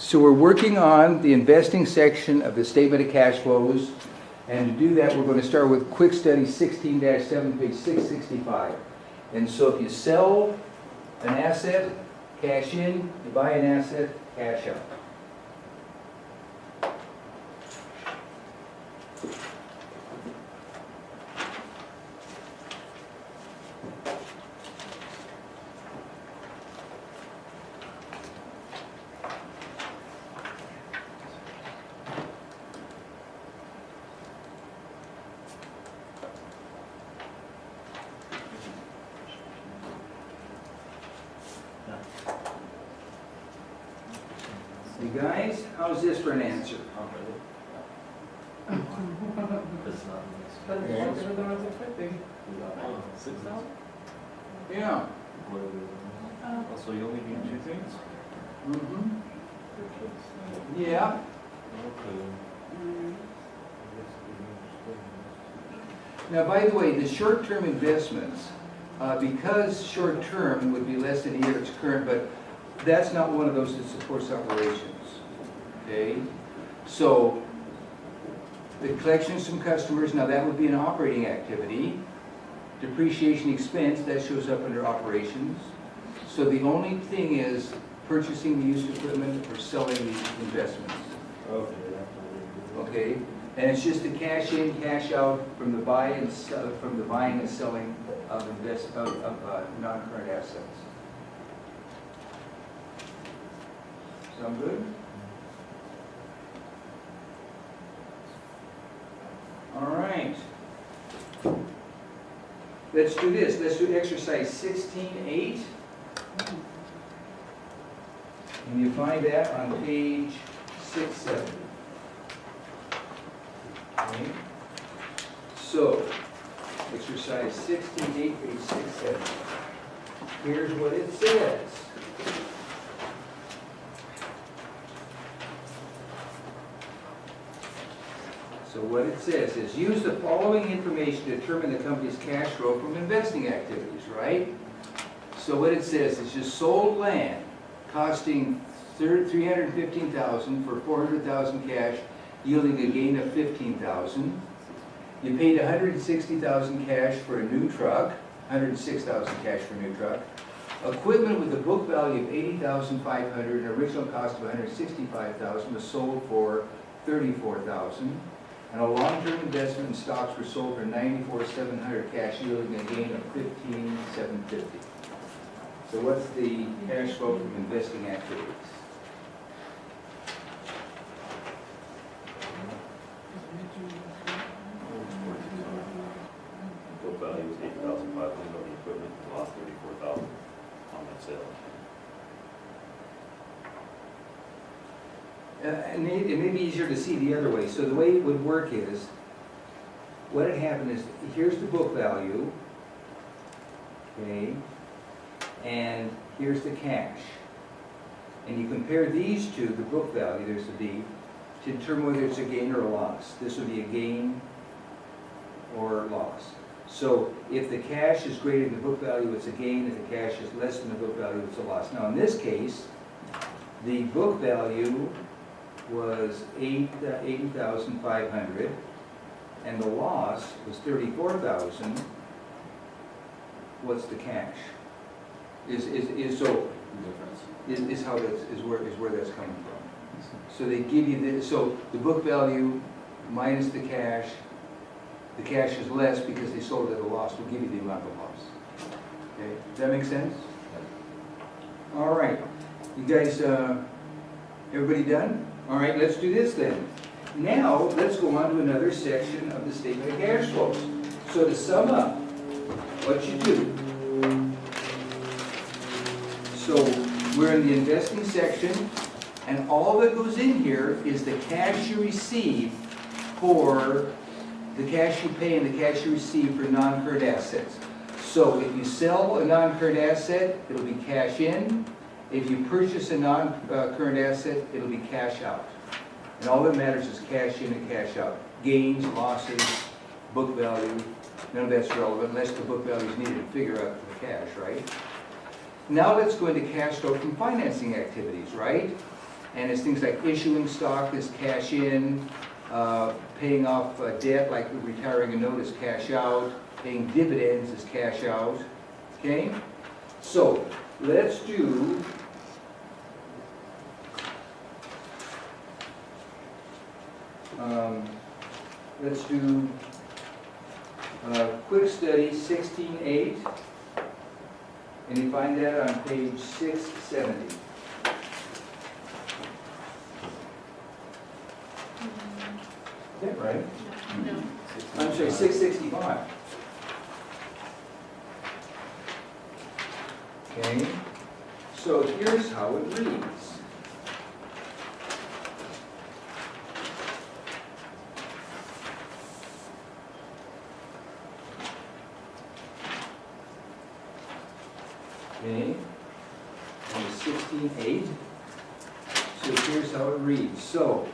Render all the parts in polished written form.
So we're working on the investing section of the statement of cash flows. And to do that, we're going to start with quick study 16-7, page 665. And so if you sell an asset, cash in, you buy an asset, cash out. You guys, how's this for an answer? Yeah. So you only need two things? Mm-hmm. Yeah. Now, by the way, the short-term investments, because short-term would be less than a year, it's current, but that's not one of those that supports operations, okay? So, the collections from customers, now that would be an operating activity. Depreciation expense, that shows up under operations. So the only thing is purchasing the used equipment or selling the investments, okay? And it's just the cash in, cash out from the buy and from the buying and selling of non-current assets. Sound good? All right. Let's do this. Let's do exercise 16-8. And you find that on page 6-7. Okay. So, exercise 16-8, page 6-7. Here's what it says. So what it says is, use the following information to determine the company's cash flow from investing activities, right? So what it says is just sold land costing $315,000 for $400,000 cash, yielding a gain of $15,000. You paid $160,000 cash for a new truck, $106,000 cash for a new truck. Equipment with a book value of $80,500 and original cost of $165,000 was sold for $34,000. And a long-term investment in stocks were sold for $94,700 cash, yielding a gain of $15,750. So what's the cash flow from investing activities? Book value was $8,500 on the equipment, and lost $34,000 on that sale. And it may be easier to see the other way. So the way it would work is, what had happened is, here's the book value, okay, and here's the cash. And you compare these two, the book value, there's the D, to determine whether it's a gain or a loss. This would be a gain or loss. So if the cash is greater than the book value, it's a gain. If the cash is less than the book value, it's a loss. Now in this case, the book value was $80,500, and the loss was $34,000. What's the cash? Is how that's is where that's coming from. So they give you the book value minus the cash. The cash is less because they sold it at a loss. Will give you the amount of loss. Okay, does that make sense? All right, you guys, everybody done? All right, let's do this then. Now, let's go on to another section of the statement of cash flows. So to sum up, what you do. So we're in the investing section, and all that goes in here is the cash you receive for the cash you pay and the cash you receive for non-current assets. So if you sell a non-current asset, it'll be cash in. If you purchase a non-current asset, it'll be cash out. And all that matters is cash in and cash out. Gains, losses, book value, none of that's relevant unless the book value is needed to figure out the cash, right? Now let's go into cash flow from financing activities, right? And it's things like issuing stock is cash in, paying off debt, like retiring a note is cash out, paying dividends is cash out, okay? So, let's do quick study 16.8, and you find that on page 670. Is that right? No. I'm sorry, 665. Okay, so here's how it reads. Okay, and it's 16.8. So here's how it reads. So,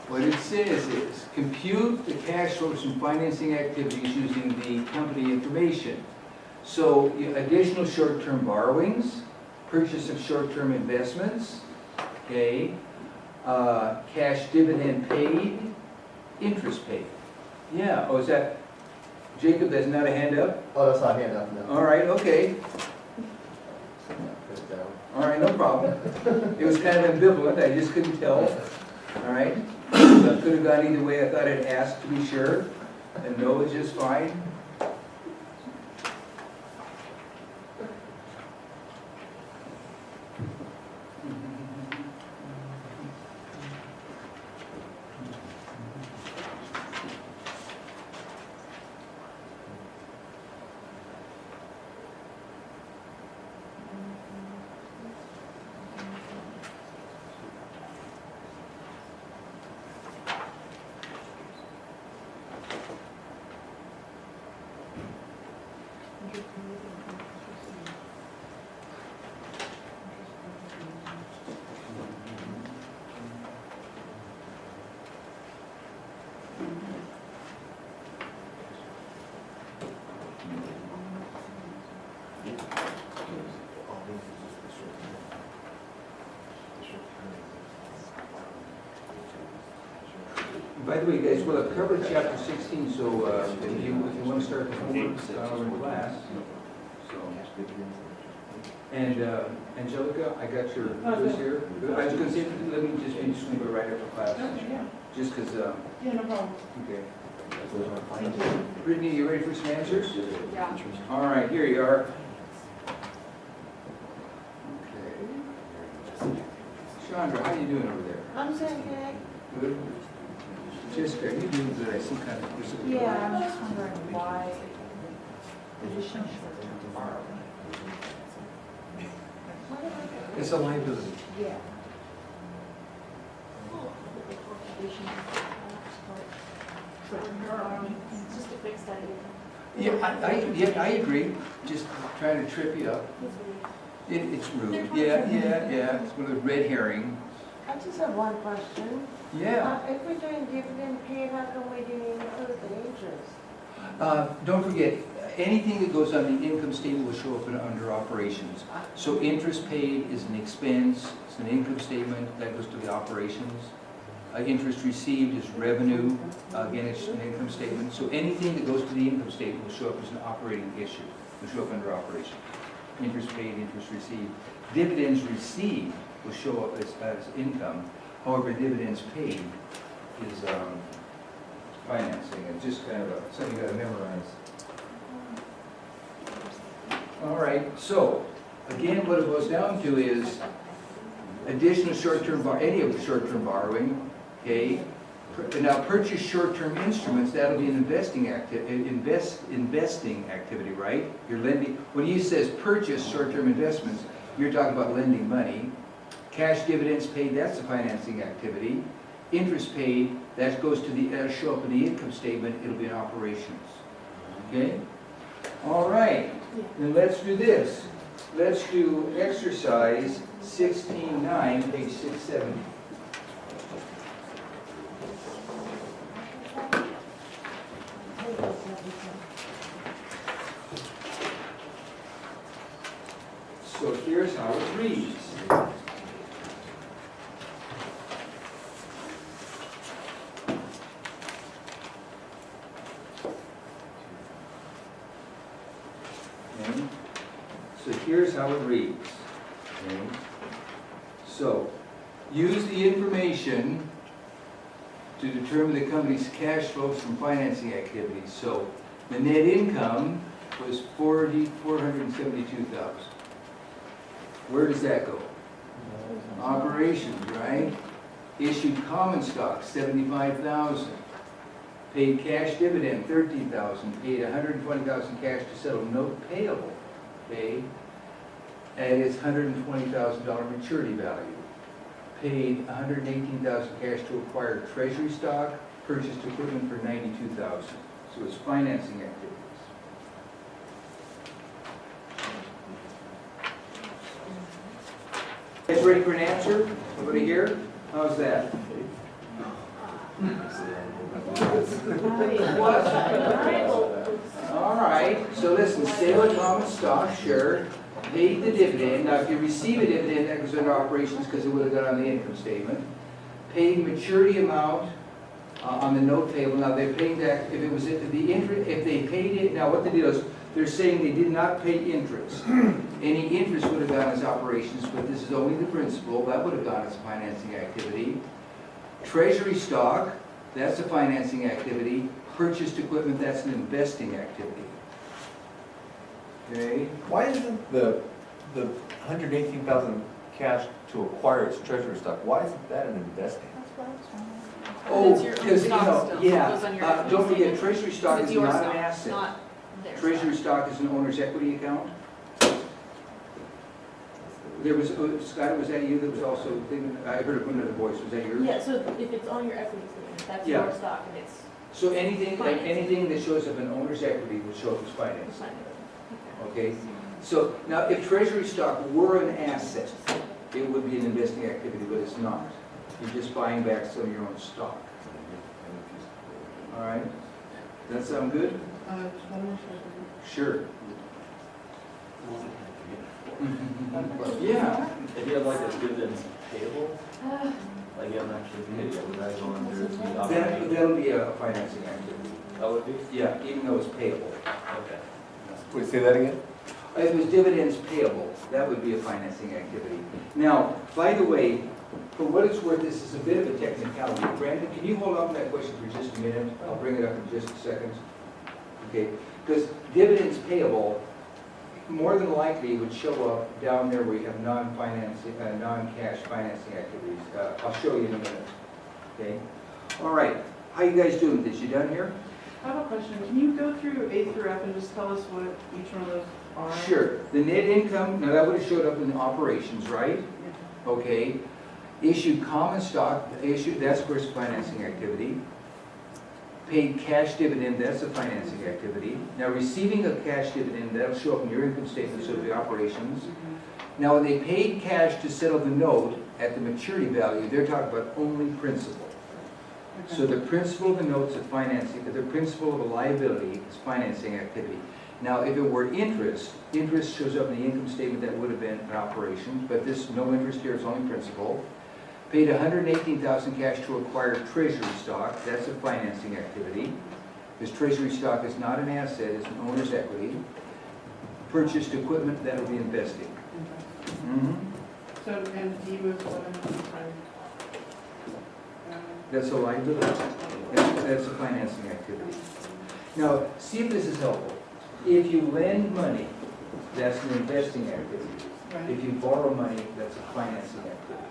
what it says is, compute the cash flows from financing activities using the company information. So, additional short-term borrowings, purchase of short-term investments, okay, cash dividend paid, interest paid. Yeah, oh, is that, Jacob, that's not a hand up? Oh, that's not hand up, no. All right, okay, Put it down. all right, no problem. It was kind of ambivalent, I just couldn't tell, all right? That could have gone either way, I thought I'd ask to be sure, and no is just fine. By the way, guys, we'll have covered chapter 16, so if you want to start the homework, in class. So, and Angelica, I got your list here. I was going to say, let me just finish when we go right after class. Okay, yeah. Just because, Yeah, no problem. okay. Thank you. Brittany, you ready for some answers? Yeah. All right, here you are. Okay. Chandra, how you doing over there? I'm saying, okay. Good? Jessica, are you doing good? I see kind of... Yeah, I'm just wondering why additional short-term borrowing. It's a liability. Yeah. It's just a fixed idea. Yeah, I agree. Just trying to trip you up. It's rude. Yeah, it's one of the red herring. I just have one question. Yeah. If we're doing dividend paid, how come we didn't include the interest? Don't forget, anything that goes on the income statement will show up under operations. So interest paid is an expense, it's an income statement, that goes to the operations. Interest received is revenue, again, it's an income statement. So anything that goes to the income statement will show up as an operating issue, will show up under operations. Interest paid, interest received. Dividends received will show up as income. However, dividends paid is financing. It's just kind of something you got to memorize. All right, so again, what it boils down to is additional short-term, any of the short-term borrowing, okay? Now, purchase short-term instruments, that'll be an investing activity, right? You're lending, when he says purchase short-term investments, you're talking about lending money. Cash dividends paid, that's a financing activity. Interest paid, that goes to that'll show up in the income statement, it'll be in operations. Okay? All right, then let's do this. Let's do exercise 16.9, page 670. So here's how it reads. here's how it reads. Okay? So, use the information to determine the company's cash flows from financing activities. So, the net income was 472,000. Where does that go? Operations, right? Issued common stock, 75,000. Paid cash dividend, 13,000. Paid 120,000 cash to settle note payable, okay? At its $120,000 maturity value. Paid 118,000 cash to acquire treasury stock, purchased equipment for 92,000. So it's financing activities. Guys ready for an answer? Everybody here? How's that? All right, so listen, sale of common stock, sure. Paid the dividend. Now, if you receive a dividend, that goes under operations because it would have gone on the income statement. Paid maturity amount on the note payable. Now, they're paying that, if it was, if they paid it, now what the deal is, they're saying they did not pay interest. Any interest would have gone as operations, but this is only the principal. That would have gone as financing activity. Treasury stock, that's a financing activity. Purchased equipment, that's an investing activity. Okay? Why isn't the 118,000 cash to acquire its treasury stock, why isn't that an investing? That's what I was trying to. Oh, It's your own because, you stock know, still. It yeah, goes on your don't forget, statement. treasury stock It's is your not stock, an asset. not their Treasury stock. stock is an owner's equity account. There was, Scott, was that you that was also thinking, I heard another voice, was that yours? Yeah, so if it's on your equity statement, that's Yeah. your stock and it's So anything, Finance. anything that shows up in owner's equity would show up as finance, assigned. okay? So now, if treasury stock were an asset, it would be an investing activity, but it's not. You're just buying back some of your own stock. All right? Does that sound good? Sure. Yeah. If you have like a dividends payable, like you haven't actually paid it, would that go under the operating? That'll be a financing activity. That would be? Yeah, even though it's payable. Okay. Would you say that again? If it was dividends payable, that would be a financing activity. Now, by the way, for what it's worth, this is a bit of a technicality. Brandon, can you hold on to that question for just a minute? I'll bring it up in just a second. Okay, because dividends payable, more than likely would show up down there where you have non-cash financing activities. I'll show you in a minute. Okay? All right, how you guys doing with this? You done here? I have a question. Can you go through A through F and just tell us what each one of those are? Sure. The net income, now that would have showed up in the operations, right? Okay. Issued common stock, that's of course a financing activity. Paid cash dividend, that's a financing activity. Now receiving a cash dividend, that'll show up in your income statement, so the operations. Now when they paid cash to settle the note at the maturity value, they're talking about only principal. So the principal of the note's a financing, the principal of a liability is financing activity. Now, if it were interest, interest shows up in the income statement, that would have been an operation, but this, no interest here, it's only principal. Paid 118,000 cash to acquire treasury stock, that's a financing activity. Because treasury stock is not an asset, it's an owner's equity. Purchased equipment, that'll be investing. Mhm. So, and D was what I'm sorry. That's a liability. That's a financing activity. Now, see if this is helpful. If you lend money, that's an investing activity. Right. If you borrow money, that's a financing activity.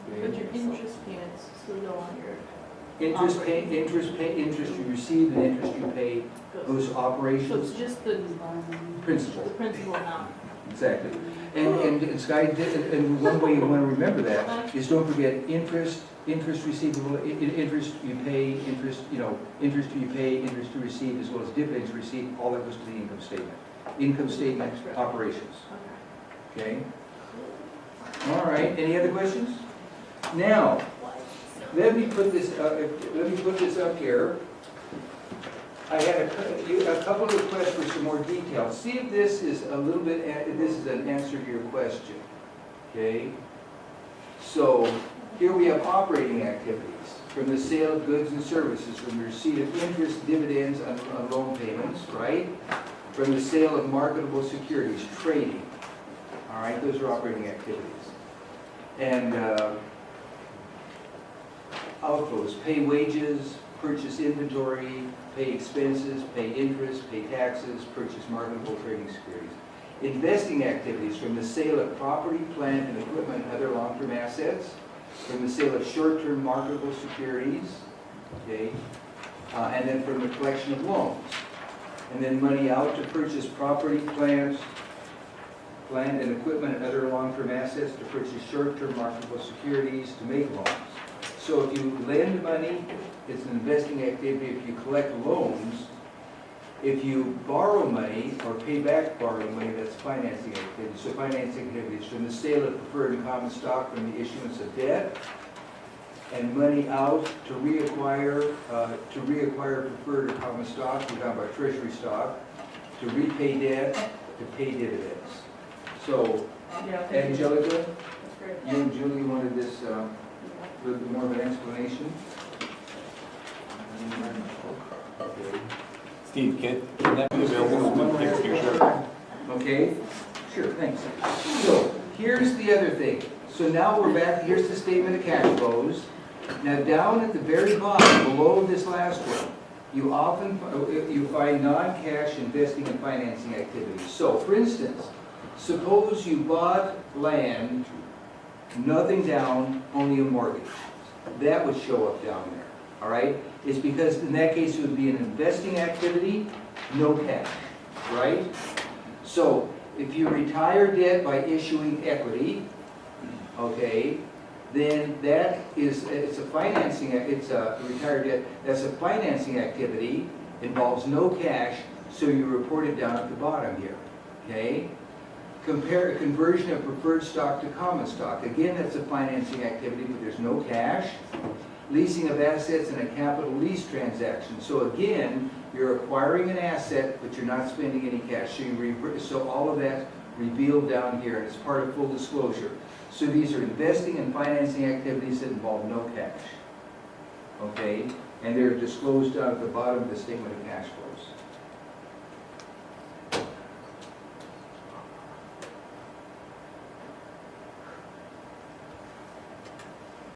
But your interest payments still go on your, Interest you receive and interest you pay, those so operations, it's just the principal. principal amount. Exactly. And Sky did, and one way you want to remember that is don't forget interest receivable, interest you pay, interest you pay, interest you receive, as well as dividends received, all that goes to the income statement. Income statement operations. Okay. Okay? All right, any other questions? Now, let me put this up here. I had a couple of requests for some more detail. See if this is a little bit, this is an answer to your question. Okay? So, here we have operating activities from the sale of goods and services, from the receipt of interest, dividends on loan payments, right? from the sale of marketable securities, trading. All right, those are operating activities. And outflows, pay wages, purchase inventory, pay expenses, pay interest, pay taxes, purchase marketable trading securities. Investing activities from the sale of property, plant, and equipment and other long-term assets, from the sale of short-term marketable securities, okay, and then from the collection of loans. And then money out to purchase property, plant and equipment and other long-term assets, to purchase short-term marketable securities, to make loans. So if you lend money, it's an investing activity. If you collect loans, if you borrow money or pay back borrowing money, that's financing activity. So financing activities from the sale of preferred and common stock, from the issuance of debt, and money out to reacquire preferred or common stock. We're talking about treasury stock, to repay debt, to pay dividends. So, Yeah, thank you. Angelica, That's great. you and Julie wanted this a little bit more of an explanation? Okay. Steve, can that be available when we take a picture? Okay, sure, thanks. So, here's the other thing. So now we're back, here's the statement of cash flows. Now down at the very bottom, below this last one, you often, you find non-cash investing and financing activities. So, for instance, suppose you bought land, nothing down, only a mortgage. That would show up down there, all right? It's because in that case it would be an investing activity, no cash, right? So if you retire debt by issuing equity, okay, then that is, it's a financing, it's a retired debt, that's a financing activity, involves no cash, so you report it down at the bottom here, okay? Compare a conversion of preferred stock to common stock. Again, that's a financing activity, but there's no cash. Leasing of assets in a capital lease transaction. So again, you're acquiring an asset, but you're not spending any cash. So all of that revealed down here, and it's part of full disclosure. So these are investing and financing activities that involve no cash. Okay? And they're disclosed down at the bottom of the statement of cash flows.